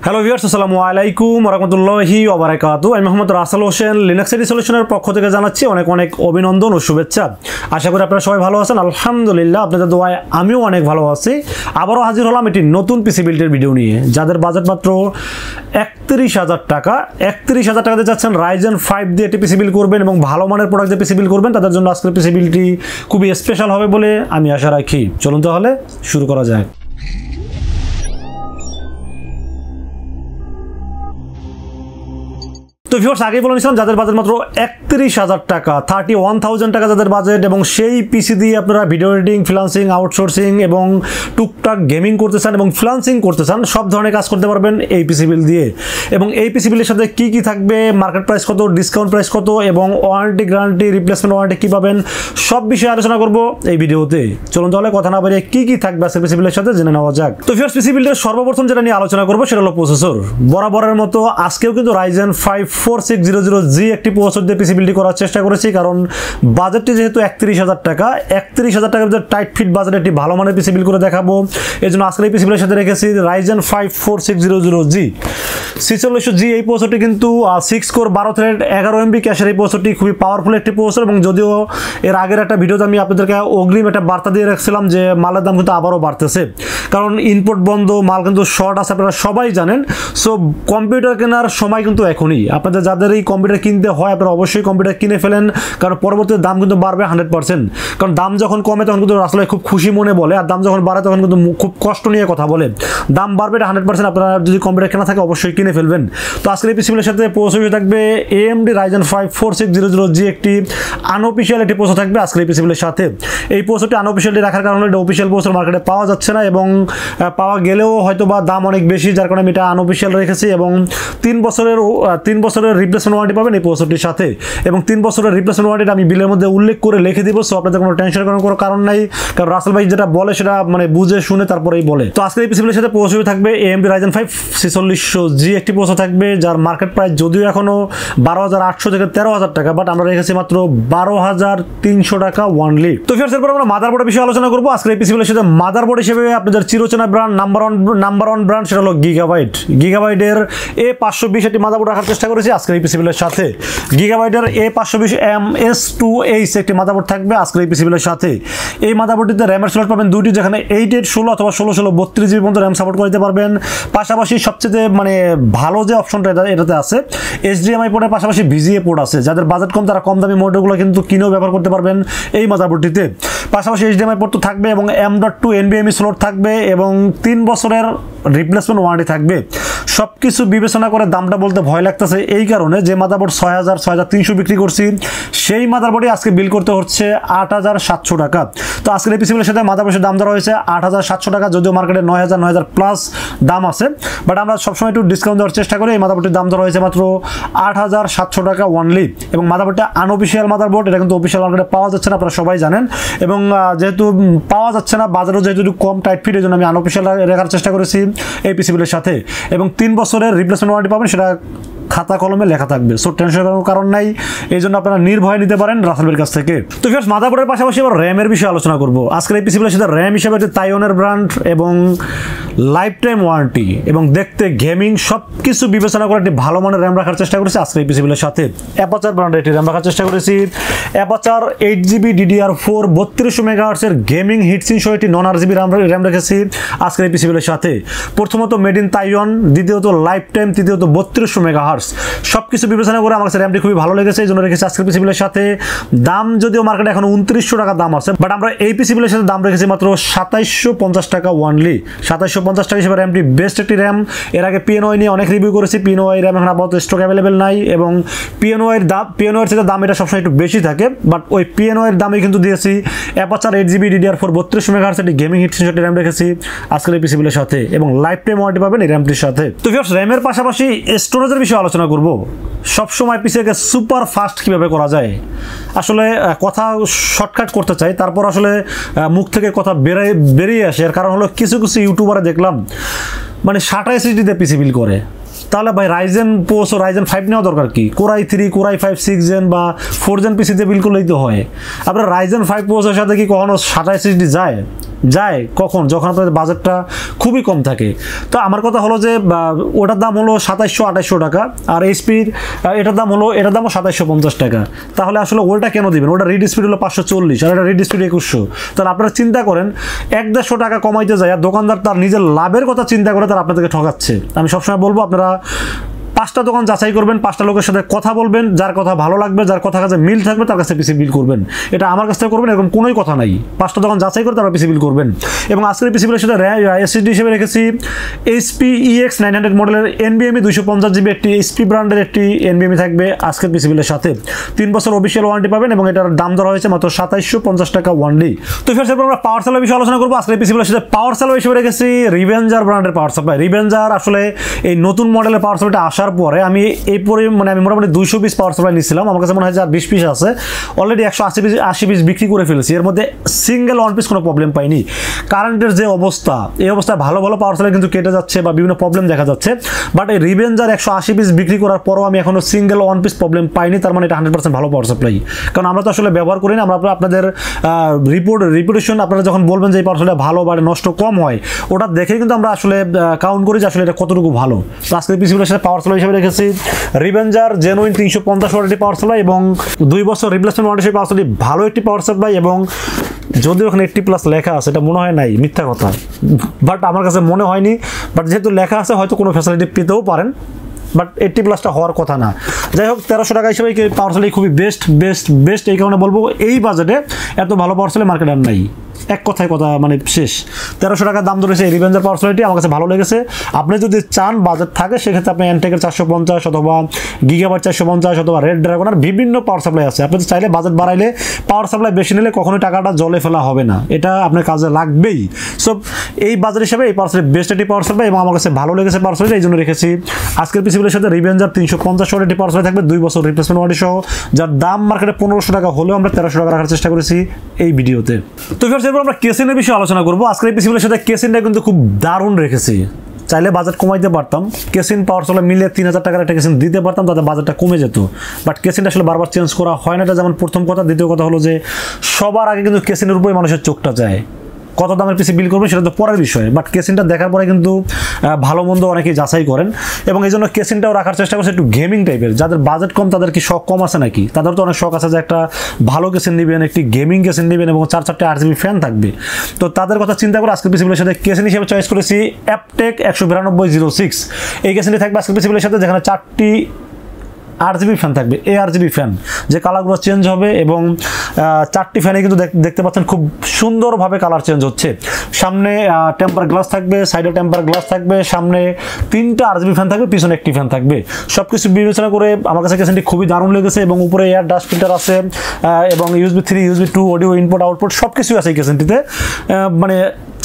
Hello viewers, আসসালামু আলাইকুম ওয়া রাহমাতুল্লাহি ওয়া বারাকাতুহু। আমি মোহাম্মদ রাসেল হোসেন লিনাক্স এডি সলিউশনের পক্ষ থেকে জানাচ্ছি অনেক অনেক অভিনন্দন ও শুভেচ্ছা। আশা করি আপনারা সবাই ভালো আছেন। আলহামদুলিল্লাহ, আপনাদের দোয়ায় আমিও অনেক ভালো আছি। আবারও হাজির হলাম একটি নতুন পিসি বিল্ডের ভিডিও নিয়ে। যাদের বাজেট মাত্র ৩১,০০০ টাকা, ৩১,০০০ টাকাতে যাচ্ছেন Ryzen 5 দিয়ে একটি পিসি বিল্ড করবেন এবং ভালো মানের প্রোডাক্ট দিয়ে পিসি বিল্ড করবেন, তাদের জন্য আজকের পিসি বিল্ডটি খুবই স্পেশাল হবে বলে আমি আশা রাখি। চলুন তাহলে শুরু করা যায়। তো ভিউয়ার্স, আগেই বলে নিয়েছিলাম যাদের বাজেট মাত্র ৩১,০০০ টাকা, 31,000 টাকা যাদের বাজেট, এবং সেই পিসি দিয়ে আপনারা ভিডিও এডিটিং, ফ্রিল্যান্সিং, আউটসোর্সিং এবং টুকটাক গেমিং করতে চান এবং ফ্রিল্যান্সিং করতে চান, সব ধরনের কাজ করতে পারবেন এই পিসি বিল দিয়ে। এবং এই পিসি বিলের সাথে কি কি থাকবে, মার্কেট প্রাইস কত, ডিসকাউন্ট প্রাইস কত, এবং ওয়ারেন্টি, গ্যারান্টি, রিপ্লেসমেন্ট ওয়ারেন্টি কী পাবেন, সব বিষয়ে আলোচনা করব এই ভিডিওতে। চলুন তাহলে কথা না বাড়িয়ে কি কি থাকবে আজকের পিসি বিলের সাথে জেনে নেওয়া যাক। তো ভিউয়ার্স, পিসি বিল্ডের সর্বপ্রথম যেটা নিয়ে আলোচনা করবো সেটা হলো প্রসেসর। বরাবরের মতো আজকেও কিন্তু Ryzen 5 4600G একটি প্রসেসর দিয়ে পিসি বিল্ড করার চেষ্টা করেছি, কারণ বাজেটটি যেহেতু ৩১,০০০ টাকা, ৩১,০০০ টাকার ভিতরে টাইট ফিট বাজেটে একটি ভালো মানের পিসি বিল্ড করে দেখাবো। এই জন্য আজকের এই পিসি বিলের সাথে রেখেছি Ryzen 5 4600G 4600G। এই প্রসেসরটি কিন্তু 6 কোর 12 থ্রেড 11 MB ক্যাশের এই প্রসেসরটি খুবই পাওয়ারফুল একটি প্রসেসর। এবং যদিও এর আগের একটা ভিডিওতে আমি আপনাদেরকে অগ্রিম একটা বার্তা দিয়ে রাখছিলাম যে মালের দাম কিন্তু আবারও বাড়তেছে, কারণ ইনপুট বন্ধ, মাল কিন্তু শর্ট আছে, আপনারা সবাই জানেন। সো কম্পিউটার কেনার সময় কিন্তু এখনই। আপনাদের যাদের এই কম্পিউটার কিনতে হয় আপনারা অবশ্যই কম্পিউটার কিনে ফেলেন, কারণ পরবর্তীতে দাম কিন্তু বাড়বে 100%। কারণ দাম যখন কমে তখন কিন্তু আসলে খুব খুশি মনে বলে, আর দাম যখন বাড়ে তখন কিন্তু খুব কষ্ট নিয়ে কথা বলে। দাম বাড়বে, এটা 100%। আপনারা যদি কম্পিউটার কেনা থাকে অবশ্যই কিনে ফেলবেন। তো আজকের এই পিসিবিলের সাথে প্রসেসর থাকবে AMD Ryzen 5 4600G, একটি আনঅফিশিয়াল একটি প্রসেসর থাকবে আজকের এই পিসিবিলের সাথে। এই প্রসেসরটি আনঅফিশিয়ালি রাখার কারণে এটা অফিশিয়াল প্রসেসর মার্কেটে পাওয়া যাচ্ছে না, এবং পাওয়া গেলেও হয়তো বা দাম অনেক বেশি, যার কারণে আমি এটা আনঅফিশিয়াল রেখেছি। এবং 3 বছরের রিপ্লেসমেন্ট ওয়ারেন্টি পাবেন এই প্রসেসরটির সাথে, এবং 3 বছরের রিপ্লেসমেন্ট ওয়ারেন্টি আমি বিলের মধ্যে উল্লেখ করে লিখে দিব। সো আপনাদের কোনো টেনশন করার কোনো কারণ নাই, কারণ রাসেল ভাই যেটা বলে সেটা মানে বুঝে শুনে তারপরেই বলে। তো আজকের এই পিসিবিলের সাথে প্রসেসর থাকবে AMD Ryzen 5 4600G একটি প্রসেসর থাকবে, যার মার্কেট প্রাইস যদিও এখনো 12,800 থেকে 13,000 টাকা, বাট আমরা রেখেছি মাত্র 12,300 টাকা ওয়ানলি। তো ফির এরপর আমরা মাদারবোর্ডের বিষয়ে আলোচনা করবো। আজকের এই পিসিবিলের সাথে মাদারবোর্ড হিসেবে আপনাদের চিরচেনা ব্র্যান্ড, নাম্বার ওয়ান ব্র্যান্ড সেটা হলো গিগাবাইটের A520 একটি মাদারবোর্ড রাখার চেষ্টা করেছি আজকের এই পিসিবিলের সাথে। গিগাবাইটের A520 MS2H একটি মাদারবোর্ড থাকবে আজকের এই পিসিবিলের সাথে। এই মাদারবোর্ডটিতে র্যামের স্লট পাবেন দুইটি, যেখানে 8/8/16 অথবা 16/16 32GB পর্যন্ত র্যাম সাপোর্ট করতে পারবেন। পাশাপাশি সবচেয়ে মানে ভালো যে অপশনটা এটাতে আছে, HDMI পোর্টের পাশাপাশি VGA পোর্ট আছে। যাদের বাজেট কম তারা কম দামি মডেলগুলো কিন্তু কিনেও ব্যবহার করতে পারবেন এই মাদারবোর্ডটিতে। পাশাপাশি HDMI পোর্ট তো থাকবে, এবং M.2 NVMe স্লট থাকবে, এবং 3 বছরের রিপ্লেসমেন্ট ওয়ারেন্টি থাকবে। সব কিছু বিবেচনা করে দামটা বলতে ভয় লাগতেছে এই কারণে যে মাদারবোর্ড 6,000 6,300 বিক্রি করছি, সেই মাদারবোর্ডে আজকে বিল করতে হচ্ছে 8,700 টাকা। তো আজকের এই পিসিবিলের সাথে মাদারবোর্ডের দাম ধরা হয়েছে 8,700 টাকা, যদিও মার্কেটে 9,000 প্লাস দাম আছে, বাট আমরা সবসময় একটু ডিসকাউন্ট দেওয়ার চেষ্টা করি। এই মাদারবোর্ডের দাম ধরা হয়েছে মাত্র 8,700 টাকা ওয়ানলি। এবং মাদারবোর্ডটা আনঅফিশিয়াল মাদারবোর্ড, এটা কিন্তু অফিশিয়াল মার্কেটে পাওয়া যাচ্ছে না, আপনারা সবাই জানেন। এবং যেহেতু পাওয়া যাচ্ছে না, বাজারও যেহেতু একটু কম টাইট ফিট, এই জন্য আমি আনঅফিশিয়াল রাখার চেষ্টা করেছি এই পিসিবিলের সাথে। এবং 3 বছরের রিপ্লেসমেন্ট ওয়ারেন্টি পাবেন, সেটা খাতা কলমে লেখা থাকবে। সো টেনশন করার কারণ নাই, এই জন্য আপনারা নির্ভয়ে নিতে পারেন রাসেলের কাছ থেকে। তো ফির মাদারবোর্ডের পাশাপাশি আবার র্যামের বিষয়ে আলোচনা করবো আজকের এই পিসিবিলের সাথে। র্যাম হিসেবে একটি তাইওয়ানের ব্র্যান্ড এবং লাইফ টাইম ওয়ারেন্টি এবং দেখতে গেমিং সব কিছু বিবেচনা করে একটি ভালো মানের র্যাম রাখার চেষ্টা করেছি আজকের এই পিসিবিলের সাথে। অ্যাপাচার ব্র্যান্ডের একটি র্যাম রাখার চেষ্টা করেছি। Aperture 8GB DDR4 3200 মেগাহার্টসের gaming heat sink সহ একটি non-RGB র্যাম রেখেছি আজকের এই পিসিবিলের সাথে। প্রথমত মেড ইন তাইওয়ান, দ্বিতীয়ত লাইফ টাইম, তৃতীয়ত 3200 মেগাহার্টস। সব কিছু বিবেচনা করে আমার কাছে র্যামটি খুবই ভালো লেগেছে, এই জন্য রেখেছি আজকের পিসিবিলের সাথে। দাম যদিও মার্কেটে এখন 2900 টাকা দাম আছে, বাট আমরা এই পিসিবিলের সাথে দাম রেখেছি মাত্র 2750 টাকা ওয়ানলি। 2750 টাকা হিসেবে র্যামটি বেস্ট একটি র্যাম। এর আগে PNY নিয়ে অনেক রিভিউ করেছি, PNY র্যাম এখন আপাতত স্টক অ্যাভেলেবেল নাই, এবং PNY এর সাথে দাম এটা সবসময় একটু বেশি থাকে, বাট ওই PNY এর দামে কিন্তু দিয়েছি অ্যাপাচার 8GB DDR4 3200 মেগাহার্টস একটি গেমিং হিটসিন একটি র্যাম রেখেছি আজকের এই পিসিবিলের সাথে, এবং লাইফ টাইম ওয়ারেন্টি পাবেন এই র্যামটির সাথে। তো ভিউয়ার্স, র্যামের পাশাপাশি স্টোরেজের বিষয়ে আলোচনা করব। সবসময় পিসিকে সুপার ফাস্ট কীভাবে করা যায়, আসলে কথা শর্টকাট করতে চাই, তারপর আসলে মুখ থেকে কথা বেরিয়ে আসে। এর কারণ হলো কিছু ইউটিউবারে দেখলাম মানে 60 SSD-তে পিসি বিল করে। তাহলে ভাই Ryzen প্রসেসর Ryzen 5 নেওয়া দরকার কি? কোরাই 3, কোরাই 5 6 জেন বা 4 জেন পিসিতে বিল করলেই তো হয়। আপনার Ryzen 5 প্রসেসরের সাথে কি কখনো 60 SSD যায়? যায় কখন, যখন আপনাদের বাজেটটা খুবই কম থাকে। তো আমার কথা হলো যে ওটার দাম হলো 2700-2800 টাকা, আর এইচপির এটার দামও 2750 টাকা। তাহলে আসলে ওটা কেন দিবেন? ওটা রিড স্পিড হলো 540 আর এটা রিড স্পিড 2100। তাহলে আপনারা চিন্তা করেন 100-150 টাকা কমাইতে যায় আর দোকানদার তার নিজের লাভের কথা চিন্তা করে তারা আপনাদেরকে ঠকাচ্ছে। আমি সবসময় বলবো আপনারা 5টা দোকান যাচাই করবেন, 5টা লোকের সাথে কথা বলবেন, যার কথা ভালো লাগবে, যার কথা কাছে মিল থাকবে তার কাছে পিসি বিল করবেন। এটা আমার কাছ থেকে করবেন এরকম কোনোই কথা নাই। 5টা দোকান যাচাই করে তারা পিসি বিল করবেন। এবং আজকের পিসি বিলের সাথে এসএসডি হিসেবে রেখেছি এইচপি EX 900 মডেলের NVMe 250 GB একটি এইচপি ব্র্যান্ডের একটি NVMe থাকবে আজকের পিসি বিলের সাথে। 3 বছর অফিসিয়াল ওয়ারেন্টি পাবেন এবং এটার দাম ধরা হয়েছে মাত্র 2750 টাকা ওয়ানলি। তো ফের আমরা পাওয়ার সাপ্লাই বিষয়ে আলোচনা করবো। আজকের পিসি বিলের সাথে পাওয়ার সাপ্লাই হিসেবে রেখেছি রিভেঞ্জার ব্র্যান্ডের পাওয়ার সাপ্লাই। রিভেঞ্জার আসলে এই নতুন মডেলের পাওয়ার সাপ্লাইটা আসার পরে আমি আমি মোটামুটি 200 পিস পাওয়ার সাপ্লাই নিয়েছিলাম। আমার কাছে মনে হয় যে আর 20 পিস আছে, অলরেডি 180 পিস বিক্রি করে ফেলেছি। এর মধ্যে সিঙ্গেল ওয়ান পিস কোনো প্রবলেম পাইনি। কারেন্টের যে অবস্থা, এই অবস্থায় ভালো ভালো পাওয়ার সাপ্লাই কিন্তু কেটে যাচ্ছে বা বিভিন্ন প্রবলেম দেখা যাচ্ছে। বাট এই রিভেঞ্জার 180 পিস বিক্রি করার পরও আমি এখনো সিঙ্গেল ওয়ান পিস প্রবলেম পাইনি। তার মানে এটা 100% ভালো পাওয়ার সাপ্লাই। কারণ আমরা তো আসলে ব্যবহার করি না, আমরা আপনাদের রিপুটেশন আপনারা যখন বলবেন যে এই পাওয়ার সাপ্লাই ভালো বা নষ্ট কম হয়, ওটা দেখে কিন্তু আমরা আসলে কাউন্ট করি যে আসলে এটা কতটুকু ভালো। তো আজকের পিসিগুলোর সাথে পাওয়ার সাপ্লাই হিসেবে রেখেছি রিভেঞ্জার জেনুইন 350 ওয়াটের পাওয়ার সাপ্লাই এবং 2 বছর রিপ্লেসমেন্ট ওয়ারেন্টি পাওয়ার সাপ্লাই, ভালো একটি পাওয়ার সাপ্লাই। এবং যদিও ওখানে 80+ লেখা আছে, এটা মনে হয় নাই, মিথ্যা কথা, বাট আমার কাছে মনে হয়নি। বাট যেহেতু লেখা আছে হয়তো কোনো ফ্যাসিলিটি পেতেও পারেন, বাট 80+টা হওয়ার কথা না। যাই হোক 1300 টাকা হিসেবে পাওয়ার সাপ্লাই খুবই বেস্ট। এই কারণে বলবো এই বাজেটে এত ভালো পাওয়ার সাপ্লাই মার্কেট আর নাই। এক কথায় কথা মানে শেষ। 1300 টাকার দাম ধরেছে এই রিভেঞ্জার পাওয়ার সাপ্লাইটি, আমার কাছে ভালো লেগেছে। আপনি যদি চান বাজেট থাকে সেক্ষেত্রে আপনি অ্যান্টেকের 450 অথবা গিগাবাইট 450 অথবা রেড ড্রাগন আর বিভিন্ন পাওয়ার সাপ্লাই আছে। আপনি চাইলে বাজেট বাড়াইলে পাওয়ার সাপ্লাই বেশি নিলে কখনোই টাকাটা জলে ফেলা হবে না, এটা আপনার কাজে লাগবেই। সো এই বাজেট হিসেবে এই পাওয়ার সাপ্লাই বেস্ট একটি পাওয়ার সাপ্লাই এবং আমার কাছে ভালো লেগেছে পাওয়ার সাপ্লাই, এই জন্য রেখেছি। আজকের পিসিবিলের সাথে রিভেঞ্জার 350 ওয়াটের পাওয়ার সাপ্লাই থাকবে 2 বছর রিপ্লেসমেন্ট ওয়ারেন্টি সহ, যার দাম মার্কেটে 1500 টাকা হলেও আমরা 1300 টাকা রাখার চেষ্টা করেছি এই ভিডিওতে। তো ফের আমরা কেসিনের বিষয়ে আলোচনা করবো। আজকের এই পিসিবিলের সাথে কেসিনটা কিন্তু খুব দারুণ রেখেছি। চাইলে বাজেট কমাইতে পারতাম, কেসিন পাওয়ার সাপ্লাই মিলিয়ে 3000 টাকার একটা কেসিন দিতে পারতাম, তাতে বাজেটটা কমে যেত। বাট কেসিনটা আসলে বারবার চেঞ্জ করা হয় না, এটা যেমন প্রথম কথা। দ্বিতীয় কথা হলো যে সবার আগে কিন্তু কেসিনের উপরে মানুষের চোখটা যায়। কত দামের পিসি বিল করবেন সেটা তো পরের বিষয়, বাট কেসিনটা দেখার পরে কিন্তু ভালো মন্দ অনেকেই যাচাই করেন এবং এই জন্য কেসিনটাও রাখার চেষ্টা করছে একটু গেমিং টাইপের। যাদের বাজেট কম তাদের কি শখ কম আছে নাকি? তাদের তো অনেক শখ আছে যে একটা ভালো কেসিন নেবেন, একটি গেমিং কেসিন নেবেন এবং 4-4টে RGB ফ্যান থাকবে। তো তাদের কথা চিন্তা করে আজকের পিসিবিলের সাথে কেসিন হিসেবে চয়েস করেছি অ্যাপটেক 19206। এই কেসিনটি থাকবে আজকের পিসিবিলের সাথে, যেখানে 4টি RGB ফ্যান থাকবে, ARGB ফ্যান, যে কালারগুলো চেঞ্জ হবে এবং 4টি ফ্যানে কিন্তু দেখতে পাচ্ছেন খুব সুন্দরভাবে কালার চেঞ্জ হচ্ছে। সামনে টেম্পার গ্লাস থাকবে, সাইডে টেম্পার গ্লাস থাকবে, সামনে 3টা RGB ফ্যান থাকবে, পিছনে একটি ফ্যান থাকবে। সব কিছু বিবেচনা করে আমার কাছে কেসিনটি খুবই দারুণ লেগেছে এবং উপরে এয়ার ডাস্ট ফিল্টার আছে এবং USB 3 USB 2 audio input output সব কিছুই আছে এই কেসিনটিতে। মানে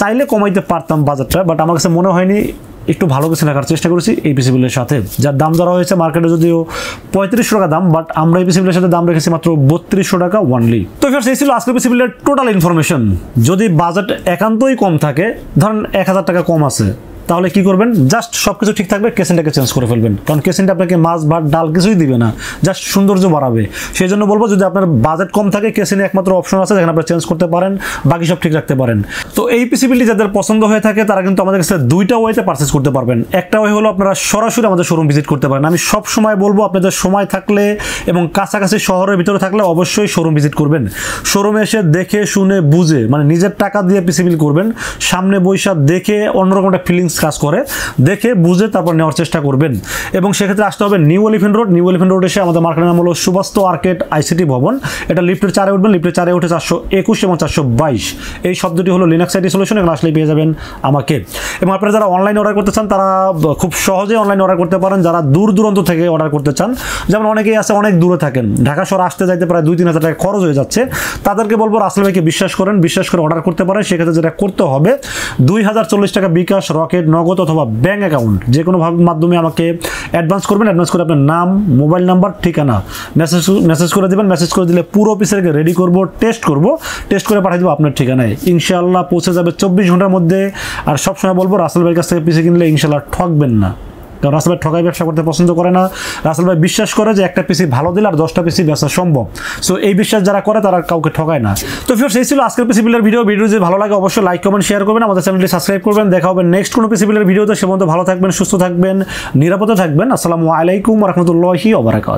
চাইলে কমাইতে পারতাম বাজেটটা, বাট আমার কাছে মনে হয়নি, একটু ভালো কিছু রাখার চেষ্টা করেছি এই পিসিবিলের সাথে, যার দাম ধরা হয়েছে মার্কেটে যদিও 3500 টাকা দাম, বাট আমরা এই পিসিবিলের সাথে দাম রেখেছি মাত্র 3200 টাকা ওয়ানলি। তো ফ্রেন্ডস, এই ছিল আজকের পিসিবিলের টোটাল ইনফরমেশন। যদি বাজেট একান্তই কম থাকে, ধরেন 1000 টাকা কম আছে, তাহলে কি করবেন? জাস্ট সব কিছু ঠিক থাকবে, কেসিনটাকে চেঞ্জ করে ফেলবেন। কারণ কেসিনটা আপনাকে মাছ ভাত ডাল কিছুই দিবে না, জাস্ট সৌন্দর্য বাড়াবে। সেই জন্য বলবো যদি আপনার বাজেট কম থাকে, কেসিনে একমাত্র অপশন আছে যেখানে আপনি চেঞ্জ করতে পারেন, বাকি সব ঠিক রাখতে পারেন। তো এই পিসিবিলটি যাদের পছন্দ হয়ে থাকে তারা কিন্তু আমাদের কাছে 2টা ওয়েতে পারচেজ করতে পারবেন। একটা ওয়ে হলো আপনারা সরাসরি আমাদের শোরুম ভিজিট করতে পারেন। আমি সব সময় বলবো আপনাদের সময় থাকলে এবং কাছাকাছি শহরের ভিতরে থাকলে অবশ্যই শোরুম ভিজিট করবেন। শোরুমে এসে দেখে শুনে বুঝে, মানে নিজের টাকা দিয়ে পিসিবিল করবেন, সামনে বৈশাখ দেখে অন্যরকম একটা ফিলিংস কাজ করে, দেখে বুঝে তারপর নেওয়ার চেষ্টা করবেন। এবং সেক্ষেত্রে আসতে হবে new elephant road. New elephant road এসে আমাদের মার্কেটের নাম হলো সুবাস্তু আর্কেড ICT ভবন। এটা লিফটের 4-এ উঠবেন, লিফটের 4-এ উঠে 421 এবং 422 এই শব্দটি হলো লিনাক্স আইটি সলিউশন। এখানে আসলেই পেয়ে যাবেন আমাকে। এবং আপনারা যারা অনলাইনে অর্ডার করতে চান তারা খুব সহজে অনলাইনে অর্ডার করতে পারেন। যারা দূর দূরান্ত থেকে অর্ডার করতে চান, যেমন অনেকেই আছে অনেক দূরে থাকেন, ঢাকা শহর আসতে যাইতে প্রায় 2-3 হাজার টাকা খরচ হয়ে যাচ্ছে, তাদেরকে বলবো রাসেল ভাইকে বিশ্বাস করেন, বিশ্বাস করে অর্ডার করতে পারেন। সেক্ষেত্রে যেটা করতে হবে 2040 টাকা বিকাশ, রকেট, নগদ অথবা ব্যাঙ্ক অ্যাকাউন্ট যে কোনো মাধ্যমে আমাকে অ্যাডভান্স করবেন। অ্যাডভান্স করে আপনার নাম, মোবাইল নাম্বার, ঠিকানা মেসেজ করে দেবেন। মেসেজ করে দিলে পুরো পিসেরকে রেডি করব, টেস্ট করে পাঠিয়ে দেবো আপনার ঠিকানায়। ইনশাআল্লাহ পৌঁছে যাবে 24 ঘন্টার মধ্যে। আর সবসময় বলবো রাসেল ভাইয়ের কাছ থেকে পিসি কিনলে ইনশাআল্লাহ ঠকবেন না। কারণ রাসেল ভাই ঠকাই ব্যবসা করতে পছন্দ করে না। রাসেল ভাই বিশ্বাস করে যে একটা পিসি ভালো দিলে আর 10টা পিসি বেচা সম্ভব। সো এই বিশ্বাস যারা করে তারা কাউকে ঠকায় না। তো ভিউয়ার্স, এই ছিল আজকের পিসি বিল্ডের ভিডিও। ভিডিও যদি ভালো লাগে অবশ্যই লাইক কমেন্ট শেয়ার করবেন, আমাদের চ্যানেলটি সাবস্ক্রাইব করবেন। দেখা হবে নেক্সট কোনো পিসি বিল্ডের ভিডিওতে। সে পর্যন্ত ভালো থাকবেন, সুস্থ থাকবেন, নিরাপদে থাকবেন। আসসালামু আলাইকুম ওয়া রাহমাতুল্লাহি ওয়া বারাকাতুহু।